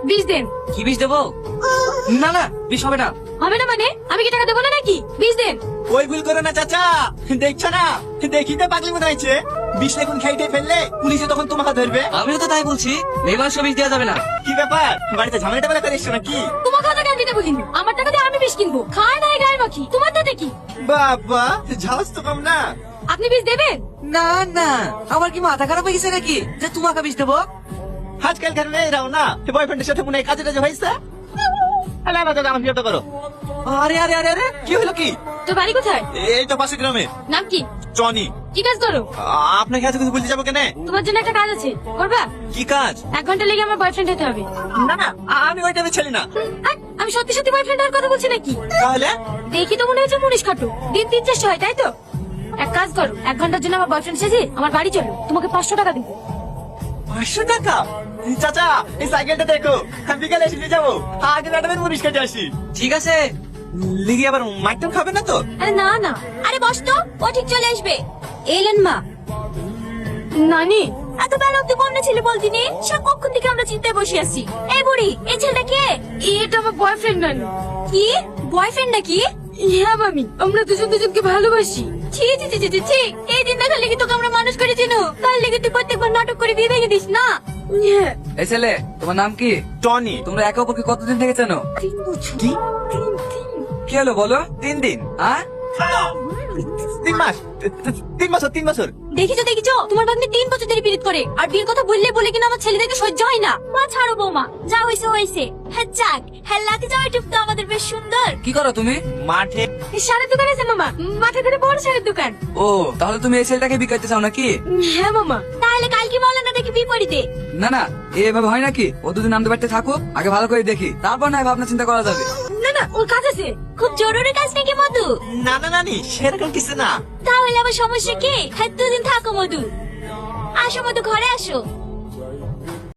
বিষ দেন। কি বিষ দেবো? না না, বিষ হবে না। হবে না মানে? আমি কি টাকা দেবো না নাকি? বিষ দেন। ওই ভুল করো না চাচা, দেখছো না দেখিতে পাগলি মনে হয়েছে। বিষ লেগুন খাইতে ফেললে পুলিশে তখন তোমাকে ধরবে। আমিও তো তাই বলছি, মেয়ে মানুষ বিষ দেওয়া যাবে না। কি ব্যাপার, বাড়িতে ঝামেলা টামেলা করে এসছো নাকি? তোমার কথা কেন দিতে বলিনি? আমার টাকা দিয়ে আমি বিষ কিনবো, খায় না গায়ে মাখি, তোমার তাতে কি? বাবা ঝালস তো কম না। আপনি বিষ দেবেন? না না, আমার কি মাথা খারাপ হয়ে গেছে নাকি যে তোমাকে বিষ দেবো? আজকালকার মেয়েরাও না বয়ফ্রেন্ডের সাথে মনে হয় কাজে টাজে হয়েছে। আরে না দাদা, আমার বিয়েটা করো। আরে আরে আরে আরে, কি হলো কি? তোর বাড়ি কোথায়? এই তো পাশে গ্রামে। নাম কি? জনি। কি কাজ করো? আপনাকে এত কিছু বলতে যাবো কেন? তোমার জন্য একটা কাজ আছে, করবা? কি কাজ? 1 ঘন্টা লেগে আমার বয়ফ্রেন্ড হতে হবে। না না, আমি ওই টাইপের ছেলে না। আমি সত্যি সত্যি বয়ফ্রেন্ড হওয়ার কথা বলছি নাকি? তাহলে দেখি তো মনে হচ্ছে মুনিশ খাটু, দিন 3-400 হয়, তাই তো? এক কাজ করো, 1 ঘন্টার জন্য আমার বয়ফ্রেন্ড সেজে আমার বাড়ি চলো, তোমাকে 500 টাকা দেবো। 500 টাকা? চাচা এই সাইকেলটা দেখো, আমি বিকালে এসে নিয়ে যাবো। আগে ম্যাডামের মুনিশ কেটে আসি। ঠিক আছে। লিগি আবার মাইকটাম খাবে না তো? আরে না না, আরে বস তো, ও ঠিক চলে আসবে। এলেন মা। নানি, এত বেলা অব্দি কোন ছেলে বলতিনি? সে কখন থেকে আমরা চিন্তায় বসে আছি। এই বুড়ি, এই ছেলেটা কে? এটা আমার বয়ফ্রেন্ড নানি। কি বয়ফ্রেন্ড নাকি? হ্যাঁ মামি, আমরা দুজন দুজনকে ভালোবাসি। ছি ছি ছি ছি ছি, এই দিন দেখার লেগে তোকে আমরা মানুষ করে চিনো, তার লেগে তুই প্রত্যেকবার নাটক করে বিয়ে ভেঙে দিস না। হ্যাঁ। এই ছেলে, তোমার নাম কি? টনি। তোমরা একে অপরকে কতদিন থেকে চেনো? 3 বছর। কি? 3 কি হলো বলো? 3 দিন? হ্যাঁ, 3 মাস? 3 বছর? 3 বছর? দেখিছো তোমার বাগনি 3 বছর ধরে পীড়িত করে, আর বিয়ের কথা বললে বলে কিনা আমার ছেলেদেরকে সহ্য হয় না। মা ছাড়ো বৌমা, যা হইছে হইছে। হ্যাঁ যাক, হ্যাঁ লাকি যাওয়ার টুক তো আমাদের বেশ সুন্দর। কি করো তুমি? মাঠে। শাড়ির দোকান আছে মামা, মাঠে ধরে বড় শাড়ির দোকান। ও, তাহলে তুমি এই ছেলেটাকে বিকাইতে চাও নাকি? হ্যাঁ মামা। তাহলে কালকে বলো না দেখি বিপরীতে। না না, এভাবে হয় নাকি? ও দুদিন আমাদের বাড়িতে থাকো, আগে ভালো করে দেখি, তারপর না ভাবনা চিন্তা করা যাবে। না না, ওর কাজ আছে, খুব জরুরি কাজ নাকি মধু? না না নানি, সেরকম কিছু না। তাহলে আবার সমস্যা কি? হ্যাঁ 2 দিন থাকো মধু। আসো মধু, ঘরে আসো।